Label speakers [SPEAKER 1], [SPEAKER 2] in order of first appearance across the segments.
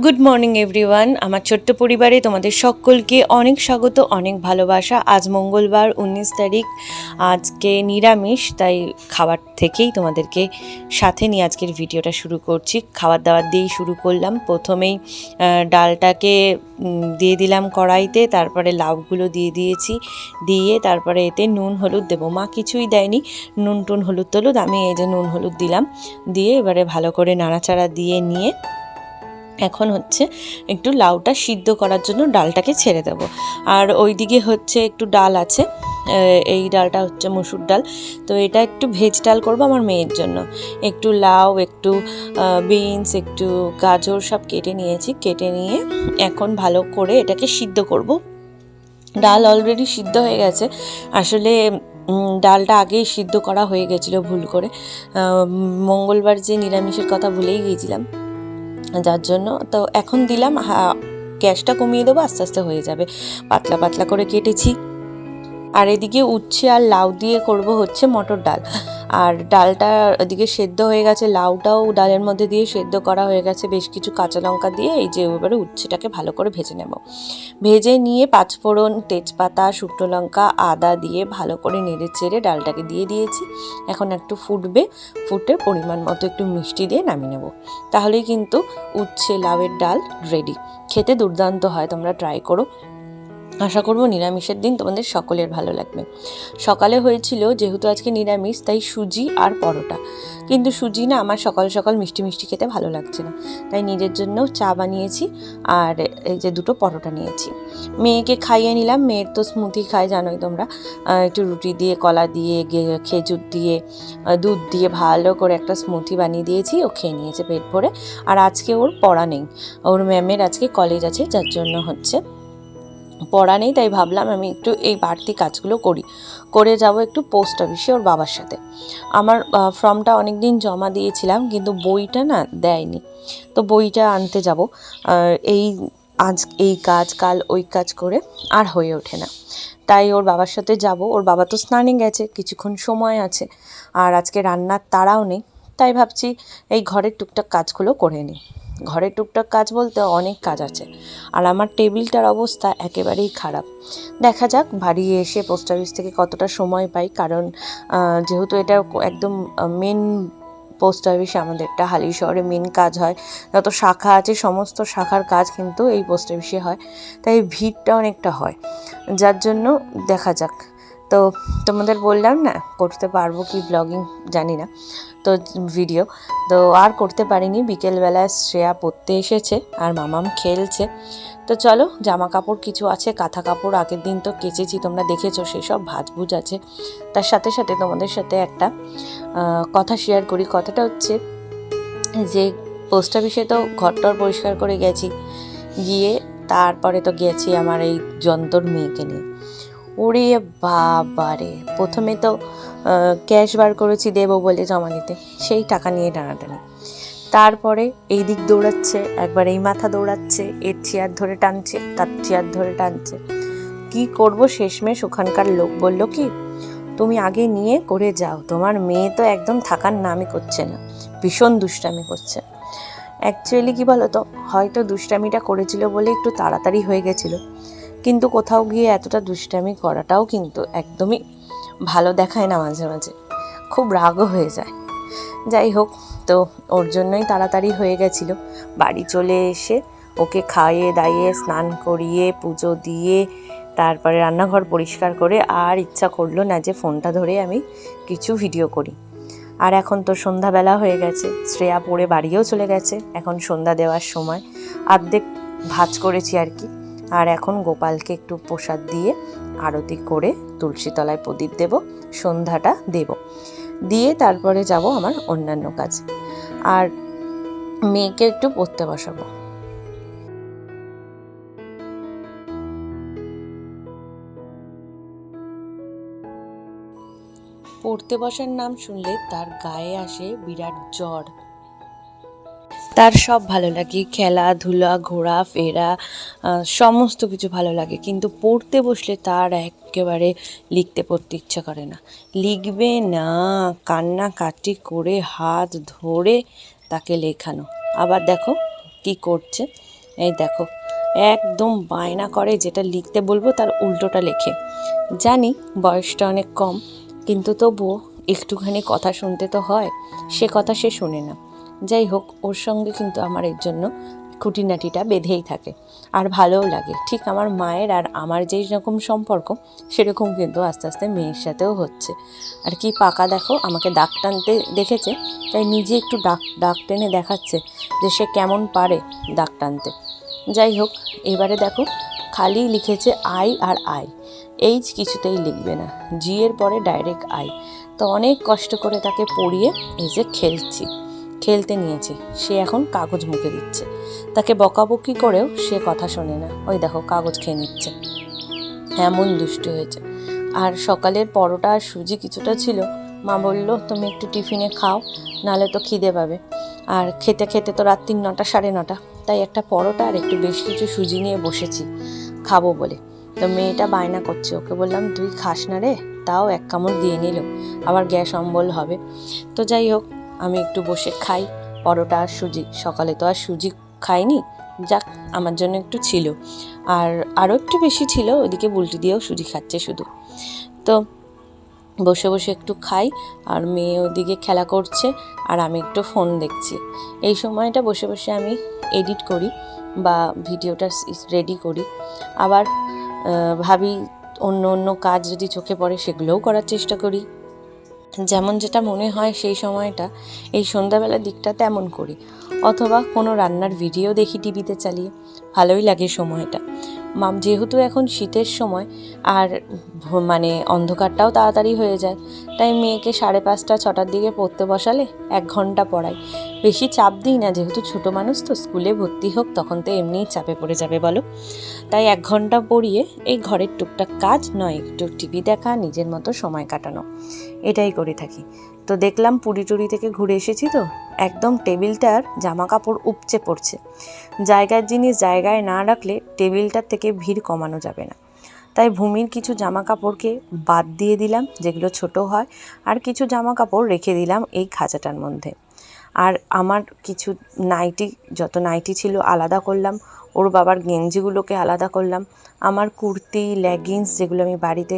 [SPEAKER 1] Good morning everyone. আমার ছোট্ট পরিবারে তোমাদের সকলকে অনেক স্বাগত, অনেক ভালোবাসা। আজ মঙ্গলবার 19 তারিখ, আজকে নিরামিষ, তাই খাবার থেকেই তোমাদেরকে সাথে নিয়ে আজকের ভিডিওটা শুরু করছি। খাবার দাবার দিয়েই শুরু করলাম। প্রথমেই ডালটাকে দিয়ে দিলাম কড়াইতে, তারপরে লাউগুলো দিয়ে দিয়েছি, দিয়ে তারপরে এতে নুন হলুদ দেবো। মা কিছুই দেয়নি, নুন টুন হলুদ টলুদ, আমি এই যে নুন হলুদ দিলাম, দিয়ে এবারে ভালো করে নাড়াচাড়া দিয়ে নিয়ে এখন হচ্ছে একটু লাউটা সিদ্ধ করার জন্য ডালটাকে ছেড়ে দেব। আর ওইদিকে হচ্ছে একটু ডাল আছে, এই ডালটা হচ্ছে মসুর ডাল, তো এটা একটু ভেজ ডাল করবো আমার মেয়ের জন্য। একটু লাউ, একটু বিনস, একটু গাজর সব কেটে নিয়েছি, কেটে নিয়ে এখন ভালো করে এটাকে সিদ্ধ করব। ডাল অলরেডি সিদ্ধ হয়ে গেছে, আসলে ডালটা আগেই সিদ্ধ করা হয়ে গেছিলো ভুল করে। মঙ্গলবার যে নিরামিষের কথা ভুলেই গিয়েছিলাম, যার জন্য তো এখন দিলাম। গ্যাসটা কমিয়ে দেবো, আস্তে আস্তে হয়ে যাবে। পাতলা পাতলা করে কেটেছি। আর এদিকে উচ্ছে আর লাউ দিয়ে করব হচ্ছে মটর ডাল। আর ডালটা এদিকে সেদ্ধ হয়ে গেছে, লাউটাও ডালের মধ্যে দিয়ে সেদ্ধ করা হয়ে গেছে। বেশ কিছু কাঁচা লঙ্কা দিয়ে এই যে এবারে উচ্ছেটাকে ভালো করে ভেজে নেব। ভেজে নিয়ে পাঁচফোড়ন, তেজপাতা, শুকনো লঙ্কা, আদা দিয়ে ভালো করে নেড়ে চেড়ে ডালটাকে দিয়ে দিয়েছি। এখন একটু ফুটবে, ফুটে পরিমাণ মতো একটু মিষ্টি দিয়ে নামিয়ে নেব। তাহলেই কিন্তু উচ্ছে লাউয়ের ডাল রেডি। খেতে দুর্দান্ত হয়, তোমরা ট্রাই করো। আশা করব নিরামিষের দিন তোমাদের সকলের ভালো লাগবে। সকালে হয়েছিল, যেহেতু আজকে নিরামিষ, তাই সুজি আর পরোটা। কিন্তু সুজি না, আমার সকাল সকাল মিষ্টি মিষ্টি খেতে ভালো লাগছে না, তাই নিজের জন্য চা বানিয়েছি আর এই যে দুটো পরোটা নিয়েছি। মেয়েকে খাইয়ে নিলাম। মেয়ের তো স্মুদি খায়, জানোই তোমরা। একটু রুটি দিয়ে, কলা দিয়ে, খেজুর দিয়ে, দুধ দিয়ে ভালো করে একটা স্মুদি বানিয়ে দিয়েছি, ও খেয়ে নিয়েছে পেট ভরে। আর আজকে ওর পড়া নেই, ওর ম্যামের আজকে কলেজ আছে, যার জন্য হচ্ছে পড়া নেই। তাই ভাবলাম আমি একটু এই বাড়তি কাজগুলো করে যাব একটু পোস্ট অফিসে ওর বাবার সাথে। আমার ফর্মটা অনেক দিন জমা দিয়েছিলাম, কিন্তু বইটা না দেয়নি, তো বইটা আনতে যাব। আজ এই কাজ, কাল ওই কাজ করে আর হয়ে ওঠে না, তাই ওর বাবার সাথে যাব। ওর বাবা তো স্নানে গেছে, কিছুক্ষণ সময় আছে, আর আজকে রান্নার তাড়াও নেই, তাই ভাবছি এই ঘরের টুকটাক কাজগুলো করে নিই। ঘরের টুকটাক কাজ বলতে অনেক কাজ আছে, আর আমার টেবিলটার অবস্থা একেবারেই খারাপ। দেখা যাক বাড়ি এসে পোস্ট অফিস থেকে কতটা সময় পাই, কারণ যেহেতু এটা একদম মেন পোস্ট অফিসে, আমাদেরটা হালি শহরে মেন কাজ হয়। যত শাখা আছে সমস্ত শাখার কাজ কিন্তু এই পোস্ট অফিসে হয়, তাই ভিড়টা অনেকটা হয়, যার জন্য দেখা যাক। তো তোমাদের বললাম না, করতে পারবো কি ব্লগিং জানি না, তো ভিডিও তো আর করতে পারিনি। বিকেলবেলায় শ্রেয়া পড়তে এসেছে আর মামাম খেলছে। তো চলো, জামা কাপড় কিছু আছে, কাঁথা কাপড় আগের দিন তো কেচেছি, তোমরা দেখেছো, সেসব ভাঁজভুজ আছে। তার সাথে সাথে তোমাদের সাথে একটা কথা শেয়ার করি। কথাটা হচ্ছে যে পোস্ট অফিসে তো ঘরটর পরিষ্কার করে গেছি, গিয়ে তারপরে তো গেছি আমার এই যন্তর মেয়েকে নিয়ে। ওরে বাবারে, প্রথমে তো ক্যাশ বার করেছি দেবো বলে জমা দিতে, সেই টাকা নিয়ে টানাটানি। তারপরে এই দিক দৌড়াচ্ছে, একবার এই মাথা দৌড়াচ্ছে, এর চেয়ার ধরে টানছে, তার চেয়ার ধরে টানছে। কি করব, শেষমেশ ওখানকার লোক বলল কি, তুমি আগে নিয়ে করে যাও, তোমার মেয়ে তো একদম থাকার নামই করছে না, ভীষণ দুষ্টামি করছে। অ্যাকচুয়ালি কি বলো তো, হয়তো দুষ্টামিটা করেছিল বলে একটু তাড়াতাড়ি হয়ে গেছিলো, কিন্তু কোথাও গিয়ে এতটা দুষ্টামি করাটাও কিন্তু একদমই ভালো দেখায় না, মাঝে মাঝে খুব রাগও হয়ে যায়। যাই হোক, তো ওর জন্যই তাড়াতাড়ি হয়ে গেছিলো। বাড়ি চলে এসে ওকে খাইয়ে দাইয়ে স্নান করিয়ে পুজো দিয়ে তারপরে রান্নাঘর পরিষ্কার করে আর ইচ্ছা করলো না যে ফোনটা ধরে আমি কিছু ভিডিও করি। আর এখন তো সন্ধ্যাবেলা হয়ে গেছে, শ্রেয়া পড়ে বাড়িও চলে গেছে, এখন সন্ধ্যা দেওয়ার সময়। অর্ধেক ভাজ করেছি আর কি। আর এখন গোপালকে একটু প্রসাদ দিয়ে আরতি করে তুলসী তলায় প্রদীপ দেব, সন্ধ্যাটা দেব, দিয়ে তারপরে যাব আমার অন্যান্য কাজ। আর মেয়েকে একটু পড়তে বসাবো। পড়তে বসার নাম শুনলে তার গায়ে আসে বিরাট জ্বর। তার সব ভালো লাগে, খেলাধুলা, ঘোরাফেরা, সমস্ত কিছু ভালো লাগে, কিন্তু পড়তে বসলে তার একেবারে লিখতে পড়তে ইচ্ছা করে না। লিখবে না, কান্নাকাটি করে হাত ধরে তাকে লেখানো। আবার দেখো কি করছে। এই দেখো, একদম বায়না করে যেটা লিখতে বলবো তার উল্টোটা লেখে। জানি বয়সটা অনেক কম, কিন্তু তবুও একটুখানি কথা শুনতে তো হয়, সে কথা সে শোনে না। যাই হোক, ওর সঙ্গে কিন্তু আমার এর জন্য খুঁটিনাটিটা বেঁধেই থাকে, আর ভালোও লাগে। ঠিক আমার মায়ের আর আমার যেই রকম সম্পর্ক, সেরকম কিন্তু আস্তে আস্তে মেয়ের সাথেও হচ্ছে। আর কি পাকা দেখো, আমাকে দাগ টানতে দেখেছে, তাই নিজে একটু দাগ টেনে দেখাচ্ছে যে সে কেমন পারে দাগ টানতে। যাই হোক, এবারে দেখো খালি লিখেছে আই আর আই, এইচ কিছুতেই লিখবে না, জি এর পরে ডাইরেক্ট আই। তো অনেক কষ্ট করে তাকে পড়িয়ে এই যে খেলতে নিয়েছি। সে এখন কাগজ মুখে দিচ্ছে, তাকে বকাবকি করেও সে কথা শোনে না। ওই দেখো কাগজ খেয়ে নিচ্ছে, এমন দুষ্টু হয়েছে। আর সকালের পরোটা আর সুজি কিছুটা ছিল, মা বলল তুমি একটু টিফিনে খাও, নাহলে তো খিদে পাবে। আর খেতে খেতে তো রাত্রি 9টা 9:30, তাই একটা পরোটা আর একটু বেশ কিছু সুজি নিয়ে বসেছি খাবো বলে। তো মেয়েটা বায়না করছে, ওকে বললাম তুই খাস না রে, তাও এক কামড় দিয়ে নিল, আবার গ্যাস অম্বল হবে। তো যাই হোক, আমি একটু বসে খাই পরোটা আর সুজি। সকালে তো আর সুজি খাইনি, যাক আমার জন্য একটু ছিল, আর আরও একটু বেশি ছিল, ওইদিকে বুলটি দিয়েও সুজি খাচ্ছে শুধু। তো বসে বসে একটু খাই, আর মেয়ে ওদিকে খেলা করছে, আর আমি একটু ফোন দেখছি। এই সময়টা বসে বসে আমি এডিট করি বা ভিডিওটা রেডি করি। আবার ভাবি অন্য অন্য কাজ যদি চোখে পড়ে সেগুলোও করার চেষ্টা করি। যেমন যেটা মনে হয় সেই সময়টা, এই সন্ধ্যাবেলার দিকটা তেমন করি। অথবা কোনো রান্নার ভিডিও দেখি টিভিতে চালিয়ে, ভালোই লাগে সময়টা। যেহেতু এখন শীতের সময়, আর মানে অন্ধকারটাও তাড়াতাড়ি হয়ে যায়, তাই মেয়েকে 5:30 6টার দিকে পড়তে বসালে 1 ঘন্টা পড়াই। বেশি চাপ দিই না, যেহেতু ছোটো মানুষ তো, স্কুলে ভর্তি হোক তখন তো এমনিই চাপে পড়ে যাবে বলো। তাই 1 ঘন্টা পড়িয়ে এই ঘরের টুকটাক কাজ নয়, একটু টিভি দেখা, নিজের মতো সময় কাটানো, এটাই করে থাকি। তো দেখলাম পুরী টুরি থেকে ঘুরে এসেছি, তো একদম টেবিলটার জামা কাপড় উপচে পড়ছে। জায়গার জিনিস জায়গায় না রাখলে টেবিলটার থেকে ভিড় কমানো যাবে না। তাই ভূমির কিছু জামা কাপড়কে বাদ দিয়ে দিলাম, যেগুলো ছোট হয়, আর কিছু জামা কাপড় রেখে দিলাম এই খাঁচাটার মধ্যে। আর আমার কিছু নাইটি, যত নাইটি ছিল আলাদা করলাম, ওর বাবার গেঞ্জিগুলোকে আলাদা করলাম, আমার কুর্তি লেগিংস যেগুলো আমি বাড়িতে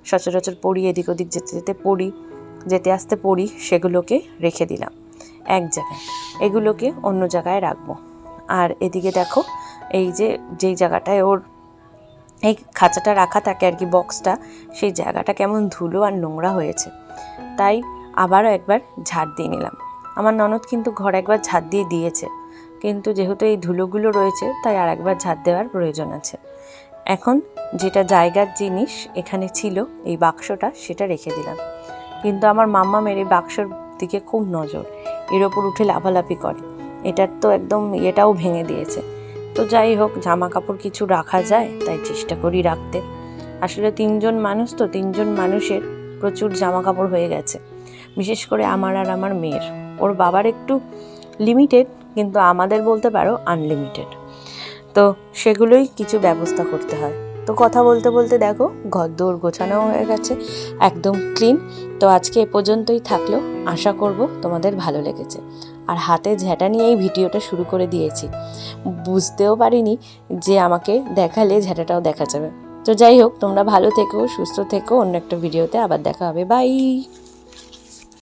[SPEAKER 1] সচরাচর পরি, এদিক ওদিক যেতে আসতে পরি, সেগুলোকে রেখে দিলাম এক জায়গায়, এগুলোকে অন্য জায়গায় রাখবো। আর এদিকে দেখো, এই যেই জায়গাটায় ওর এই খাঁচাটা রাখা থাকে আর কি, বক্সটা, সেই জায়গাটা কেমন ধুলো আর নোংরা হয়েছে, তাই আবারও একবার ঝাড় দিয়ে নিলাম। আমার ননদ কিন্তু ঘর একবার ঝাড় দিয়ে দিয়েছে, কিন্তু যেহেতু এই ধুলোগুলো রয়েছে, তাই আর একবার ঝাড় দেওয়ার প্রয়োজন আছে। এখন যেটা জায়গার জিনিস এখানে ছিল, এই বাক্সটা, সেটা রেখে দিলাম। কিন্তু আমার মাম্মামের এই বাক্সর দিকে খুব নজর, এর ওপর উঠে লাফালাফি করে, এটার তো একদম এটাও ভেঙে দিয়েছে। তো যাই হোক, জামা কাপড় কিছু রাখা যায় তাই চেষ্টা করি রাখতে। আসলে 3জন মানুষ তো, 3জন মানুষের প্রচুর জামা কাপড় হয়ে গেছে, বিশেষ করে আমার আর আমার মেয়ের। ওর বাবার একটু লিমিটেড, কিন্তু আমাদের বলতে পারো আনলিমিটেড। তো সেগুলোই কিছু ব্যবস্থা করতে হয়। তো কথা বলতে বলতে দেখো ঘরদোর গোছানো হয়ে গেছে, একদম ক্লিন। তো আজকে এ পর্যন্তই থাকলো, আশা করব তোমাদের ভালো লেগেছে। আর হাতে ঝ্যাঁটা নিয়ে এই ভিডিওটা শুরু করে দিয়েছি, বুঝতেও পারিনি যে আমাকে দেখালে ঝ্যাঁটাটাও দেখা যাবে। তো যাই হোক, তোমরা ভালো থেকো, সুস্থ থেকো, অন্য একটা ভিডিওতে আবার দেখা হবে, বাই।